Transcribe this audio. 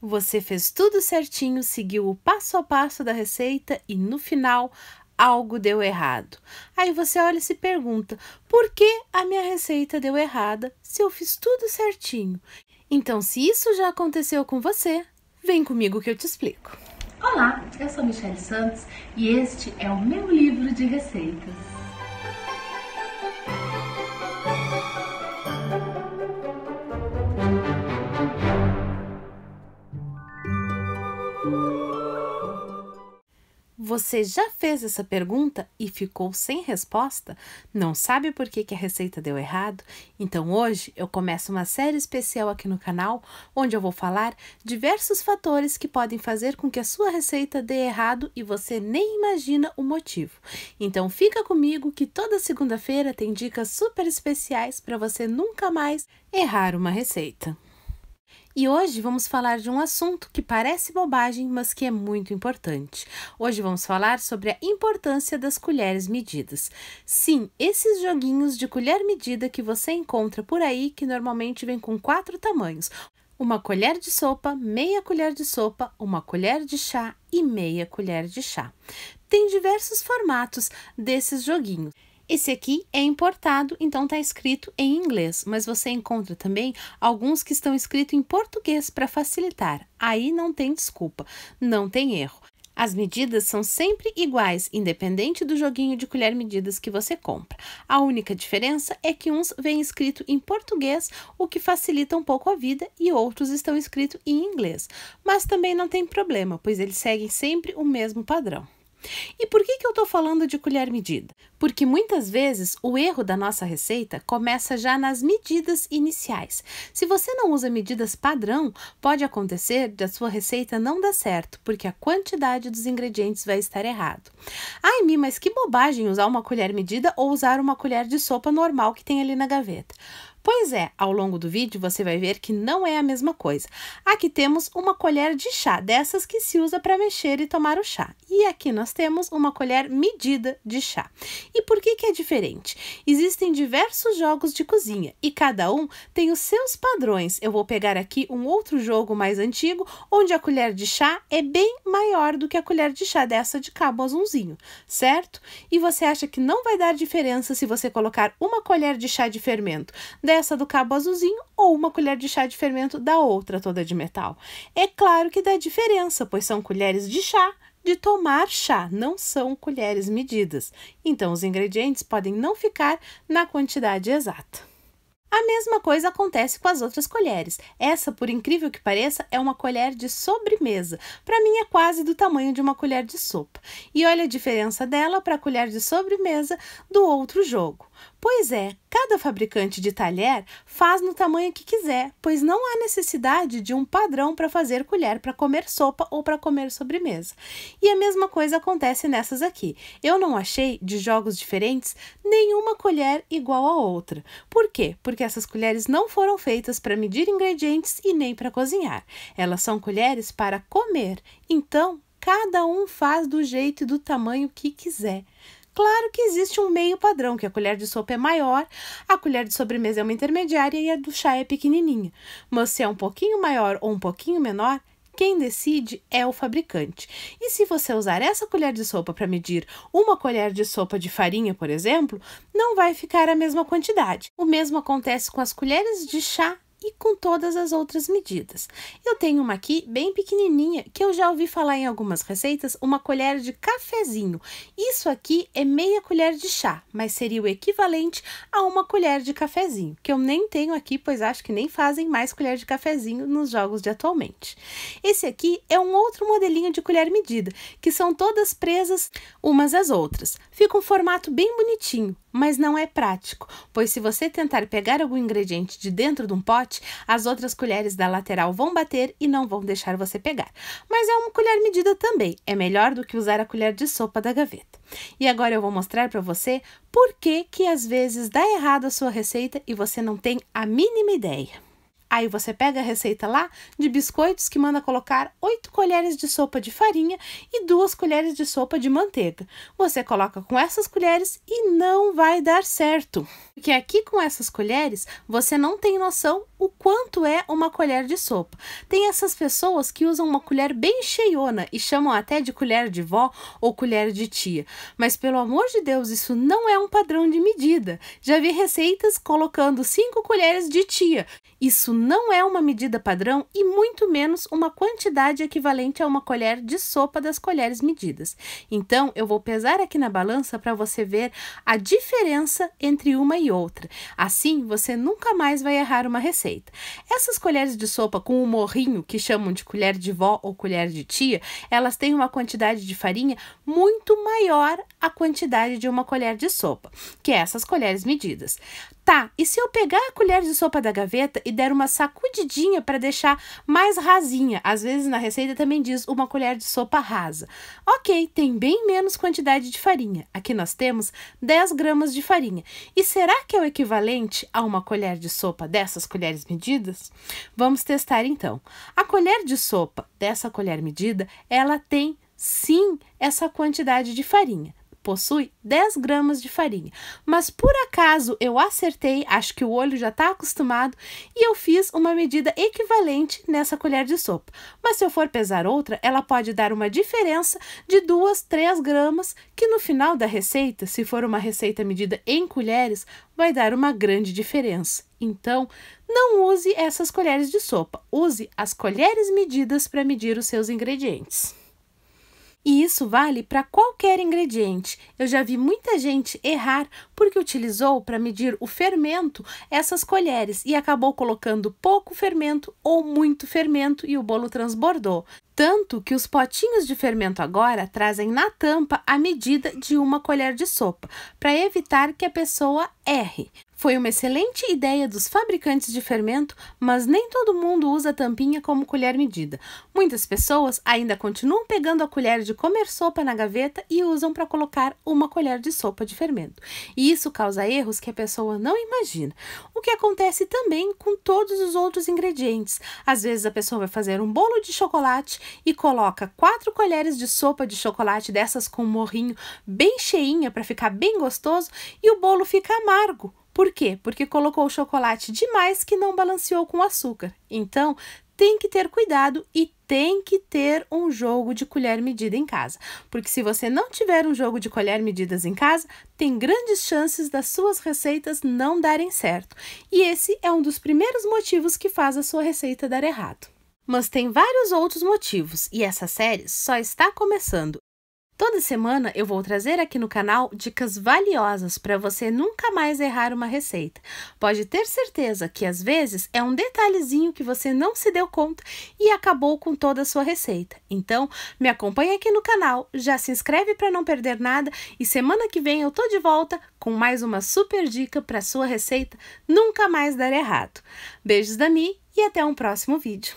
Você fez tudo certinho, seguiu o passo a passo da receita e no final algo deu errado. Aí você olha e se pergunta, por que a minha receita deu errada se eu fiz tudo certinho? Então, se isso já aconteceu com você, vem comigo que eu te explico. Olá, eu sou Michele Santos e este é o meu livro de receitas. Você já fez essa pergunta e ficou sem resposta? Não sabe por que a receita deu errado? Então hoje eu começo uma série especial aqui no canal, onde eu vou falar diversos fatores que podem fazer com que a sua receita dê errado e você nem imagina o motivo. Então fica comigo que toda segunda-feira tem dicas super especiais para você nunca mais errar uma receita. E hoje vamos falar de um assunto que parece bobagem, mas que é muito importante. Hoje vamos falar sobre a importância das colheres medidas. Sim, esses joguinhos de colher medida que você encontra por aí, que normalmente vem com 4 tamanhos. Uma colher de sopa, meia colher de sopa, uma colher de chá e meia colher de chá. Tem diversos formatos desses joguinhos. Esse aqui é importado, então está escrito em inglês, mas você encontra também alguns que estão escritos em português para facilitar. Aí não tem desculpa, não tem erro. As medidas são sempre iguais, independente do joguinho de colher medidas que você compra. A única diferença é que uns vêm escrito em português, o que facilita um pouco a vida, e outros estão escritos em inglês. Mas também não tem problema, pois eles seguem sempre o mesmo padrão. E por que eu estou falando de colher medida? Porque muitas vezes o erro da nossa receita começa já nas medidas iniciais. Se você não usa medidas padrão, pode acontecer da sua receita não dar certo, porque a quantidade dos ingredientes vai estar errado. Ai, Mi, mas que bobagem usar uma colher medida ou usar uma colher de sopa normal que tem ali na gaveta. Pois é, ao longo do vídeo você vai ver que não é a mesma coisa. Aqui temos uma colher de chá, dessas que se usa para mexer e tomar o chá. E aqui nós temos uma colher medida de chá. E por que é diferente? Existem diversos jogos de cozinha e cada um tem os seus padrões. Eu vou pegar aqui um outro jogo mais antigo, onde a colher de chá é bem maior do que a colher de chá dessa de cabo azulzinho, certo? E você acha que não vai dar diferença se você colocar uma colher de chá de fermento dessa do cabo azulzinho ou uma colher de chá de fermento da outra toda de metal? É claro que dá diferença, pois são colheres de chá de tomar chá, não são colheres medidas. Então os ingredientes podem não ficar na quantidade exata. A mesma coisa acontece com as outras colheres. Essa, por incrível que pareça, é uma colher de sobremesa. Para mim é quase do tamanho de uma colher de sopa. E olha a diferença dela para a colher de sobremesa do outro jogo. Pois é, cada fabricante de talher faz no tamanho que quiser, pois não há necessidade de um padrão para fazer colher para comer sopa ou para comer sobremesa. E a mesma coisa acontece nessas aqui. Eu não achei, de jogos diferentes, nenhuma colher igual a outra. Por quê? Porque essas colheres não foram feitas para medir ingredientes e nem para cozinhar. Elas são colheres para comer. Então, cada um faz do jeito e do tamanho que quiser. Claro que existe um meio padrão, que a colher de sopa é maior, a colher de sobremesa é uma intermediária e a do chá é pequenininha. Mas se é um pouquinho maior ou um pouquinho menor, quem decide é o fabricante. E se você usar essa colher de sopa para medir uma colher de sopa de farinha, por exemplo, não vai ficar a mesma quantidade. O mesmo acontece com as colheres de chá e com todas as outras medidas. Eu tenho uma aqui bem pequenininha, que eu já ouvi falar em algumas receitas, uma colher de cafezinho. Isso aqui é meia colher de chá, mas seria o equivalente a uma colher de cafezinho, que eu nem tenho aqui, pois acho que nem fazem mais colher de cafezinho nos jogos de atualmente. Esse aqui é um outro modelinho de colher medida, que são todas presas umas às outras. Fica um formato bem bonitinho, mas não é prático, pois se você tentar pegar algum ingrediente de dentro de um pote, as outras colheres da lateral vão bater e não vão deixar você pegar. Mas é uma colher medida também, é melhor do que usar a colher de sopa da gaveta. E agora eu vou mostrar para você por que às vezes dá errado a sua receita e você não tem a mínima ideia. Aí você pega a receita lá de biscoitos que manda colocar 8 colheres de sopa de farinha e 2 colheres de sopa de manteiga. Você coloca com essas colheres e não vai dar certo. Porque aqui com essas colheres você não tem noção o quanto é uma colher de sopa. Tem essas pessoas que usam uma colher bem cheiona e chamam até de colher de vó ou colher de tia. Mas pelo amor de Deus, isso não é um padrão de medida. Já vi receitas colocando 5 colheres de tia. Isso não é uma medida padrão e muito menos uma quantidade equivalente a uma colher de sopa das colheres medidas. Então, eu vou pesar aqui na balança para você ver a diferença entre uma e outra. Assim, você nunca mais vai errar uma receita. Essas colheres de sopa com o morrinho, que chamam de colher de vó ou colher de tia, elas têm uma quantidade de farinha muito maior à quantidade de uma colher de sopa, que é essas colheres medidas. Tá, e se eu pegar a colher de sopa da gaveta e der uma sacudidinha para deixar mais rasinha? Às vezes na receita também diz uma colher de sopa rasa. Ok, tem bem menos quantidade de farinha. Aqui nós temos 10 gramas de farinha. E será que é o equivalente a uma colher de sopa dessas colheres medidas? Vamos testar então. A colher de sopa dessa colher medida, ela tem sim essa quantidade de farinha. Possui 10 gramas de farinha, mas por acaso eu acertei, acho que o olho já está acostumado, e eu fiz uma medida equivalente nessa colher de sopa. Mas se eu for pesar outra, ela pode dar uma diferença de 2, 3 gramas, que no final da receita, se for uma receita medida em colheres, vai dar uma grande diferença. Então, não use essas colheres de sopa, use as colheres medidas para medir os seus ingredientes. E isso vale para qualquer ingrediente. Eu já vi muita gente errar porque utilizou para medir o fermento essas colheres e acabou colocando pouco fermento ou muito fermento e o bolo transbordou. Tanto que os potinhos de fermento agora trazem na tampa a medida de uma colher de sopa, para evitar que a pessoa erre. Foi uma excelente ideia dos fabricantes de fermento, mas nem todo mundo usa a tampinha como colher medida. Muitas pessoas ainda continuam pegando a colher de comer sopa na gaveta e usam para colocar uma colher de sopa de fermento. E isso causa erros que a pessoa não imagina. O que acontece também com todos os outros ingredientes. Às vezes a pessoa vai fazer um bolo de chocolate e coloca 4 colheres de sopa de chocolate dessas com um morrinho bem cheinha para ficar bem gostoso e o bolo fica amargo. Por quê? Porque colocou o chocolate demais que não balanceou com o açúcar. Então, tem que ter cuidado e tem que ter um jogo de colher medida em casa. Porque se você não tiver um jogo de colher medidas em casa, tem grandes chances das suas receitas não darem certo. E esse é um dos primeiros motivos que faz a sua receita dar errado. Mas tem vários outros motivos e essa série só está começando. Toda semana eu vou trazer aqui no canal dicas valiosas para você nunca mais errar uma receita. Pode ter certeza que às vezes é um detalhezinho que você não se deu conta e acabou com toda a sua receita. Então, me acompanha aqui no canal, já se inscreve para não perder nada e semana que vem eu tô de volta com mais uma super dica para sua receita nunca mais dar errado. Beijos da Mi e até um próximo vídeo.